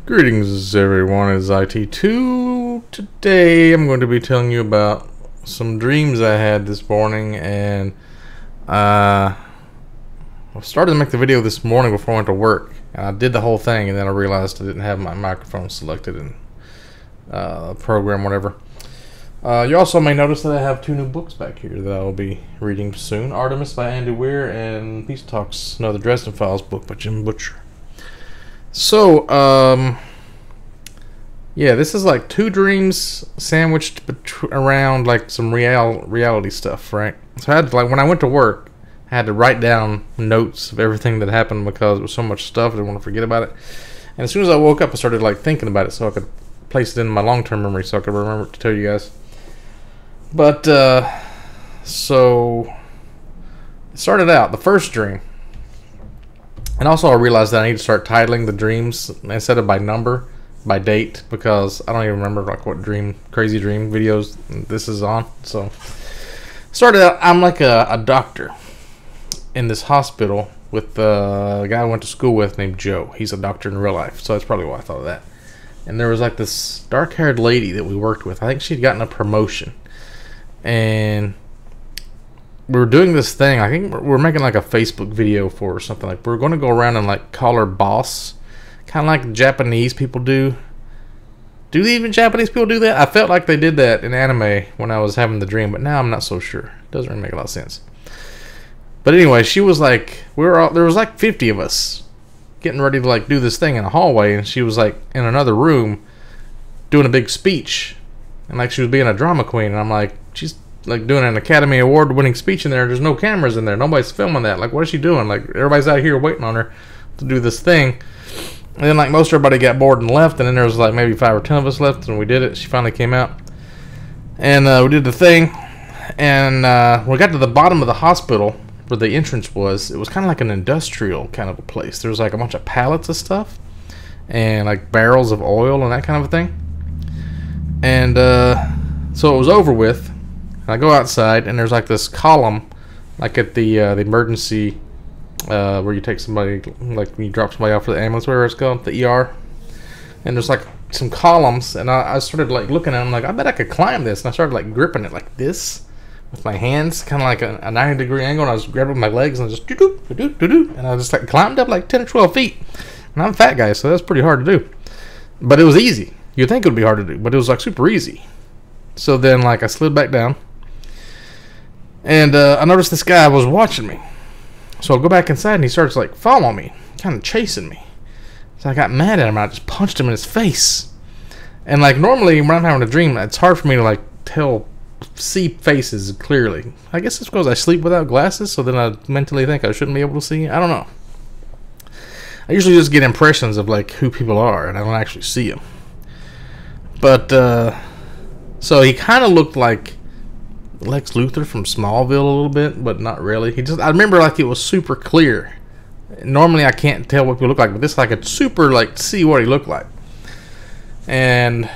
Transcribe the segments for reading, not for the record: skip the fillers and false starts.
Greetings everyone, it's IT2. Today I'm going to be telling you about some dreams I had this morning, and I started to make the video this morning before I went to work, and I did the whole thing, and then I realized I didn't have my microphone selected in program, whatever. You also may notice that I have two new books back here that I will be reading soon. Artemis by Andy Weir and Peace Talks, another Dresden Files book by Jim Butcher. So, yeah, this is like two dreams sandwiched around like some reality stuff, right? So I had to, like, when I went to work, I had to write down notes of everything that happened because there was so much stuff I didn't want to forget about it. And as soon as I woke up, I started like thinking about it so I could place it in my long-term memory so I could remember to tell you guys. But, so it started out, the first dream. And also I realized that I need to start titling the dreams instead of by number, by date, because I don't even remember like what crazy dream videos this is on. So started out, I'm like a doctor in this hospital with a guy I went to school with named Joe. He's a doctor in real life, so that's probably why I thought of that. And there was like this dark-haired lady that we worked with. I think she'd gotten a promotion, and we were doing this thing. I think we're making like a Facebook video for or something. Like, we're going to go around and like call her boss, kind of like Japanese people do. Do even Japanese people do that? I felt like they did that in anime when I was having the dream, but now I'm not so sure. It doesn't really make a lot of sense. But anyway, she was like, there was like 50 of us getting ready to like do this thing in a hallway, and she was like in another room doing a big speech, and like she was being a drama queen, and I'm like, she's like doing an Academy Award winning speech in there. There's no cameras in there, nobody's filming that. Like, what is she doing? Like, everybody's out here waiting on her to do this thing. And then like most everybody got bored and left, and then there was like maybe 5 or 10 of us left, and we did it. She finally came out, and we did the thing, and we got to the bottom of the hospital where the entrance was. It was kind of like an industrial kind of a place. There was like a bunch of pallets of stuff and like barrels of oil and that kind of a thing. And so it was over with. I go outside, and there's like this column, like at the emergency, where you take somebody, like when you drop somebody off for the ambulance, whatever it's called, the ER. And there's like some columns, and I started like looking at them, like, I bet I could climb this. And I started like gripping it like this with my hands, kind of like a 90-degree angle. And I was grabbing with my legs and just do, and I just like climbed up like 10 or 12 feet. And I'm a fat guy, so that's pretty hard to do. But it was easy. You'd think it would be hard to do, but it was like super easy. So then like I slid back down. And I noticed this guy was watching me. So I go back inside, and he starts like following me, kind of chasing me. So I got mad at him, and I just punched him in his face. And like normally when I'm having a dream, it's hard for me to like see faces clearly. I guess it's because I sleep without glasses, so then I mentally think I shouldn't be able to see. I don't know. I usually just get impressions of like who people are, and I don't actually see them. But so he kind of looked like Lex Luthor from Smallville a little bit, but not really. I remember like it was super clear. Normally I can't tell what people look like, but this, I could super like see what he looked like. And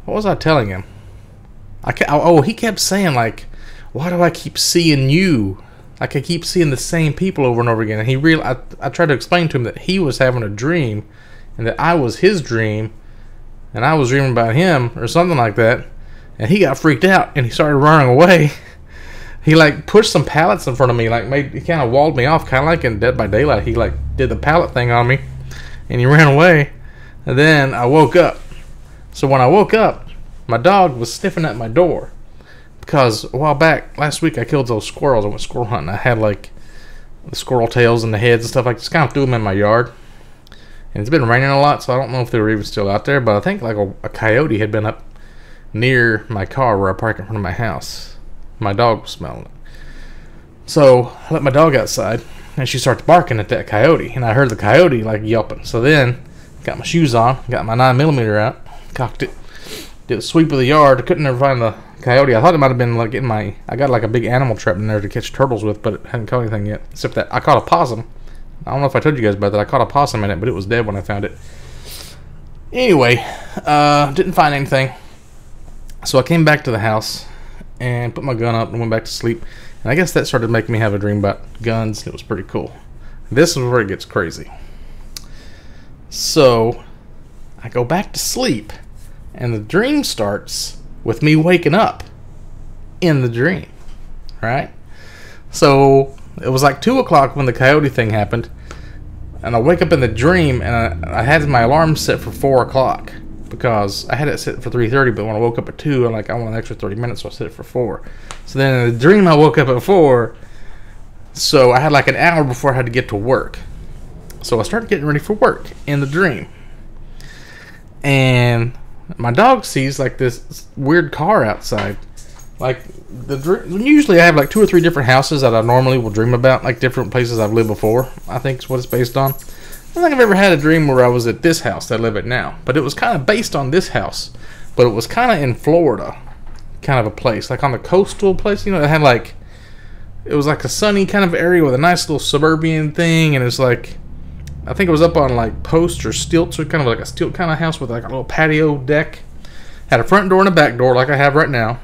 what was I telling him? He kept saying like, why do I keep seeing you? Like, I keep seeing the same people over and over again. And I tried to explain to him that he was having a dream, and that I was his dream, and I was dreaming about him or something like that. And he got freaked out, and he started running away. He like pushed some pallets in front of me, like he kind of walled me off, kind of like in Dead by Daylight. He like did the pallet thing on me, and he ran away. And then I woke up. So when I woke up, my dog was sniffing at my door, because a while back, last week, I killed those squirrels. I went squirrel hunting. I had like the squirrel tails and the heads and stuff. I just kind of threw them in my yard. And it's been raining a lot, so I don't know if they were even still out there, but I think like a coyote had been up near my car where I park in front of my house. My dog was smelling it. So I let my dog outside, and she starts barking at that coyote, and I heard the coyote like yelping. So then got my shoes on, got my 9mm out, cocked it, did a sweep of the yard. I couldn't ever find the coyote. I thought it might have been like I got like a big animal trap in there to catch turtles with, but it hadn't caught anything yet, except that I caught a possum. I don't know if I told you guys about that. I caught a possum in it, but it was dead when I found it. Anyway, didn't find anything. So I came back to the house and put my gun up and went back to sleep. And I guess that started making me have a dream about guns. It was pretty cool. This is where it gets crazy. So I go back to sleep, and the dream starts with me waking up in the dream, right? So it was like 2 o'clock when the coyote thing happened, and I wake up in the dream, and I had my alarm set for 4 o'clock because I had it set for 3:30, but when I woke up at 2, I'm like, I want an extra 30 minutes, so I set it for 4. So then in the dream, I woke up at 4, so I had like an hour before I had to get to work. So I started getting ready for work in the dream, and my dog sees like this weird car outside. Like usually I have like 2 or 3 different houses that I normally will dream about, like different places I've lived before, I think is what it's based on. I don't think I've ever had a dream where I was at this house that I live at now, but it was kind of based on this house, but it was kind of in Florida, kind of a place, like on the coastal place, you know, it had like, it was like a sunny kind of area with a nice little suburban thing, and it's like, I think it was up on like posts or stilts, or kind of like a stilt kind of house with like a little patio deck. Had a front door and a back door like I have right now.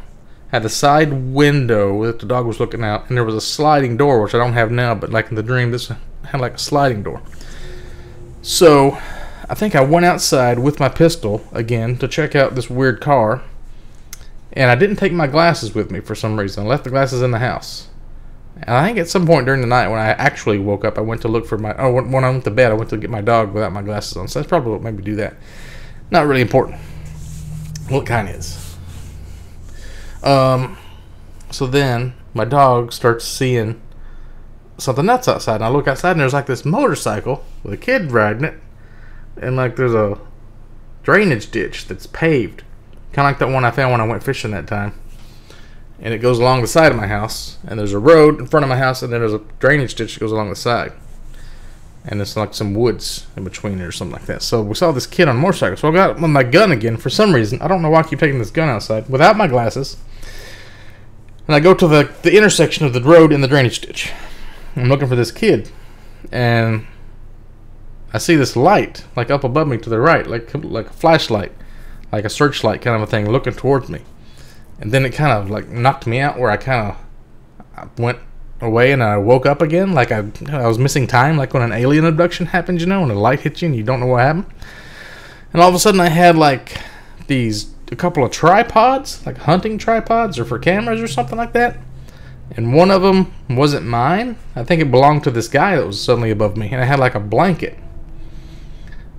Had a side window that the dog was looking out, and there was a sliding door, which I don't have now, but like in the dream, this had like a sliding door. So I think I went outside with my pistol again to check out this weird car, and I didn't take my glasses with me for some reason. I left the glasses in the house. And I think at some point during the night when I actually woke up, I went to look for my, when I went to bed, I went to get my dog without my glasses on. So that's probably what made me do that. Not really important. Well, it kind of is. So then my dog starts seeing something nuts outside, and I look outside, and there's like this motorcycle with a kid riding it, and like there's a drainage ditch that's paved, kind of like that one I found when I went fishing that time. And it goes along the side of my house, and there's a road in front of my house, and then there's a drainage ditch that goes along the side, and it's like some woods in between it or something like that. So we saw this kid on a motorcycle, so I got my gun again for some reason. I don't know why I keep taking this gun outside without my glasses, and I go to the intersection of the road and the drainage ditch. I'm looking for this kid, and I see this light like up above me to the right, like a flashlight, like a searchlight kind of a thing looking towards me. And then it kind of like knocked me out, where I went away, and I woke up again, like I was missing time, like when an alien abduction happens, you know, when a light hits you and you don't know what happened. And all of a sudden I had like a couple of tripods, like hunting tripods or for cameras or something like that. And one of them wasn't mine. I think it belonged to this guy that was suddenly above me. And I had like a blanket.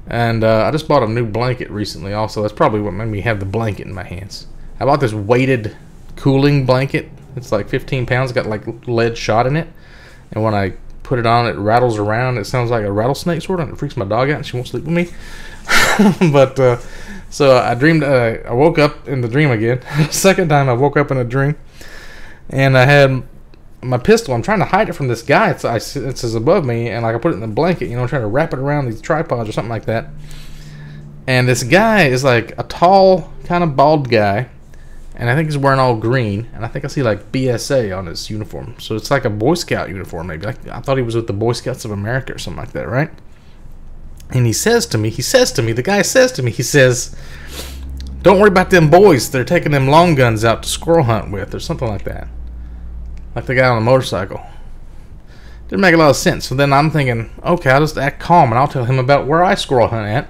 And I just bought a new blanket recently also. That's probably what made me have the blanket in my hands. I bought this weighted cooling blanket. It's like 15 pounds. It's got like lead shot in it. And when I put it on, it rattles around. It sounds like a rattlesnake sort of. And it freaks my dog out, and she won't sleep with me. But so I dreamed. I woke up in the dream again. Second time I woke up in a dream, and I had my pistol. I'm trying to hide it from this guy. It's above me, and like I put it in the blanket. You know, trying to wrap it around these tripods or something like that. And this guy is like a tall, kind of bald guy. And I think he's wearing all green, and I think I see like BSA on his uniform. So it's like a Boy Scout uniform, maybe. Like, I thought he was with the Boy Scouts of America or something like that, right? And he says to me, the guy says to me, he says, "Don't worry about them boys. They're taking them long guns out to squirrel hunt with," or something like that. Like the guy on the motorcycle. Didn't make a lot of sense. So then I'm thinking, okay, I'll just act calm, and I'll tell him about where I squirrel hunt at.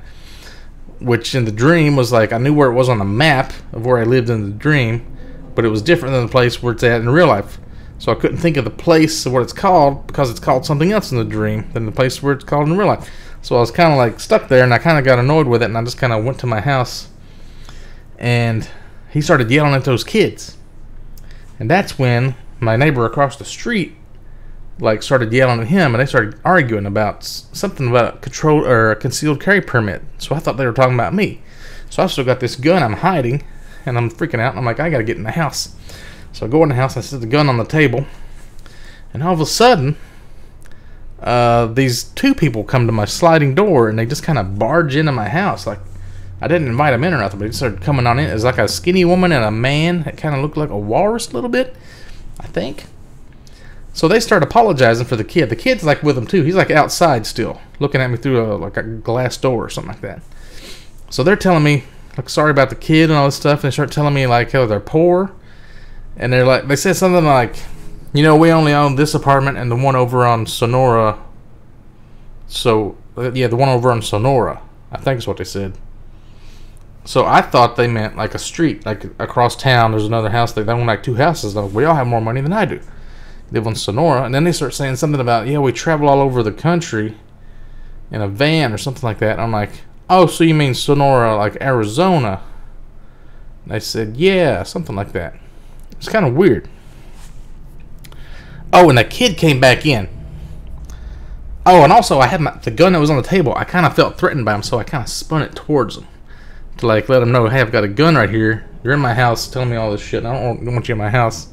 Which in the dream was like, I knew where it was on the map of where I lived in the dream, but it was different than the place where it's at in real life. So I couldn't think of the place of what it's called, because it's called something else in the dream than the place where it's called in real life. So I was kind of like stuck there, and I kind of got annoyed with it, and I just kind of went to my house, and he started yelling at those kids. And that's when my neighbor across the street like started yelling at him, and they started arguing about something about a concealed carry permit. So I thought they were talking about me. So I still got this gun I'm hiding, and I'm freaking out, and I'm like, I gotta get in the house. So I go in the house, I set the gun on the table, and all of a sudden these two people come to my sliding door, and they just kind of barge into my house. Like, I didn't invite them in or nothing, but they started coming on in. It was like a skinny woman and a man that kind of looked like a walrus a little bit, I think. So they start apologizing for the kid. The kid's like with them too. He's like outside still, looking at me through like a glass door or something like that. So they're telling me like sorry about the kid and all this stuff, and they start telling me like how they're poor, and they said something like, you know, we only own this apartment and the one over on Sonora. So yeah, the one over on Sonora. I think is what they said. So I thought they meant like a street, like across town. There's another house. They own like 2 houses. Like, we all have more money than I do. They live in Sonora, and then they start saying something about, yeah, we travel all over the country in a van or something like that. And I'm like, oh, so you mean Sonora, like Arizona? And they said, yeah, something like that. It's kind of weird. Oh, and the kid came back in. Oh, and also I had the gun that was on the table. I kind of felt threatened by him, so I kind of spun it towards him to like let him know, hey, I've got a gun right here. You're in my house telling me all this shit, and I don't want you in my house.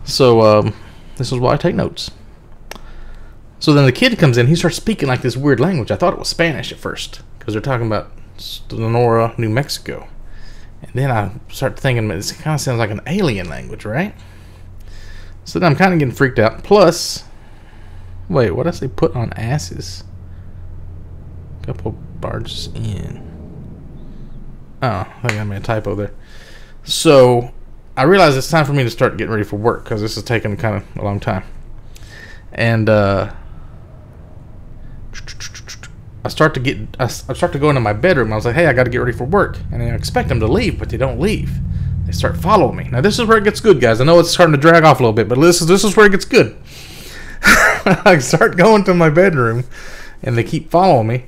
So this is why I take notes. So then the kid comes in. He starts speaking like this weird language. I thought it was Spanish at first because they're talking about Sonora, New Mexico. And then I start thinking, this kind of sounds like an alien language, right? So then I'm kind of getting freaked out. Plus, wait, what did I say? Put on asses. Couple barges in. Oh, I think I made a typo there. So I realize it's time for me to start getting ready for work because this is taking kind of a long time. And I start to go into my bedroom. I was like, hey, I got to get ready for work. And I expect them to leave, but they don't leave. They start following me. Now this is where it gets good, guys. I know it's starting to drag off a little bit, but this is where it gets good. I start going to my bedroom, and they keep following me.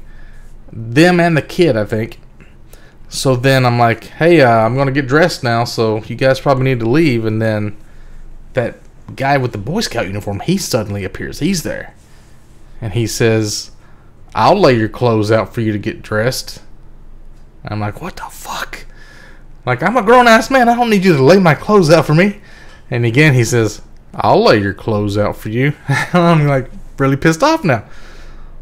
Them and the kid, I think. So then I'm like, hey, I'm going to get dressed now, so you guys probably need to leave. And then that guy with the Boy Scout uniform, he suddenly appears. He's there. And he says, I'll lay your clothes out for you to get dressed. And I'm like, what the fuck? Like, I'm a grown-ass man. I don't need you to lay my clothes out for me. And again, he says, I'll lay your clothes out for you. I'm like really pissed off now.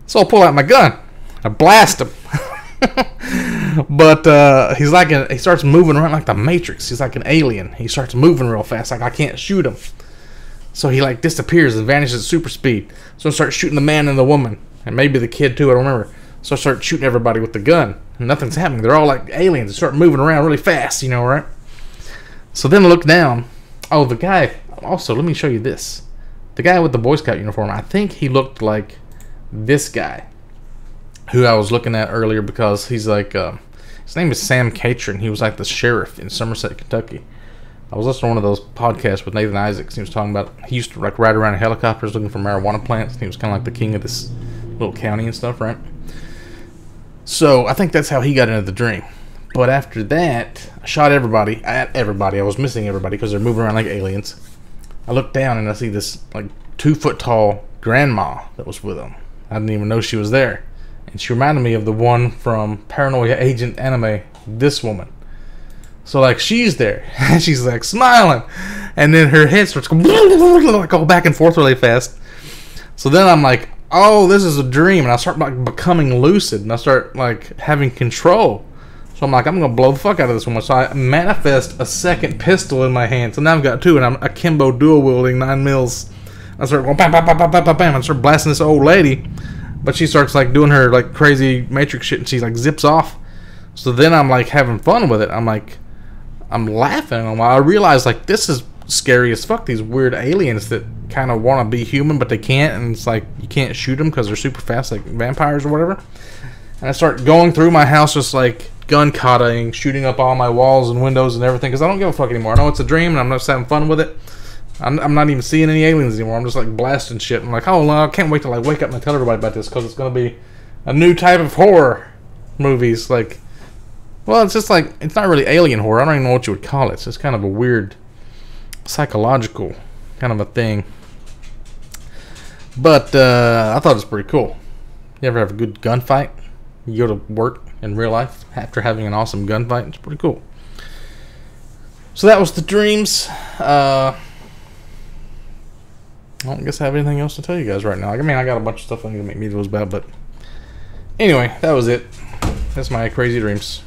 So I pull out my gun. I blast him. But he's like he starts moving around like the Matrix. He's like an alien. He starts moving real fast. Like I can't shoot him. So he like disappears and vanishes at super speed. So I start shooting the man and the woman. And maybe the kid too, I don't remember. So I start shooting everybody with the gun. And nothing's happening. They're all like aliens. They start moving around really fast, you know, right? So then I look down. Oh, the guy. Also, let me show you this. The guy with the Boy Scout uniform, I think he looked like this guy who I was looking at earlier because he's like, his name is Sam Catron. He was like the sheriff in Somerset, Kentucky. I was listening to one of those podcasts with Nathan Isaacs. He was talking about, he used to like ride around in helicopters looking for marijuana plants. And he was kind of like the king of this little county and stuff, right? So I think that's how he got into the dream. But after that, I shot everybody. I was missing everybody because they're moving around like aliens. I look down and I see this like 2-foot tall grandma that was with him. I didn't even know she was there. And she reminded me of the one from Paranoia Agent Anime, this woman. So like she's there. And she's like smiling. And then her head starts going like go back and forth really fast. So then I'm like, oh, this is a dream. And I start like becoming lucid. And I start like having control. So I'm like, I'm going to blow the fuck out of this woman. So I manifest a second pistol in my hand. So now I've got 2, and I'm akimbo dual wielding 9 mils. I start going bam, bam, bam, bam, bam, bam, bam. I start blasting this old lady. But she starts like doing her like crazy Matrix shit, and she like zips off. So then I'm like having fun with it. I'm like, I'm laughing. And I realize like this is scary as fuck. These weird aliens that kind of want to be human, but they can't. And it's like you can't shoot them because they're super fast, like vampires or whatever. And I start going through my house just like gun kataing, shooting up all my walls and windows and everything because I don't give a fuck anymore. I know it's a dream and I'm just having fun with it. I'm not even seeing any aliens anymore. I'm just like blasting shit. I'm like, oh, no, I can't wait to like wake up and tell everybody about this because it's going to be a new type of horror movies. Like, well, it's just like, it's not really alien horror. I don't even know what you would call it. It's just kind of a weird psychological kind of a thing. But I thought it was pretty cool. You ever have a good gunfight? You go to work in real life after having an awesome gunfight. It's pretty cool. So that was the dreams. I don't guess I have anything else to tell you guys right now. I mean, I got a bunch of stuff I need to make videos about, but anyway, that was it. That's my crazy dreams.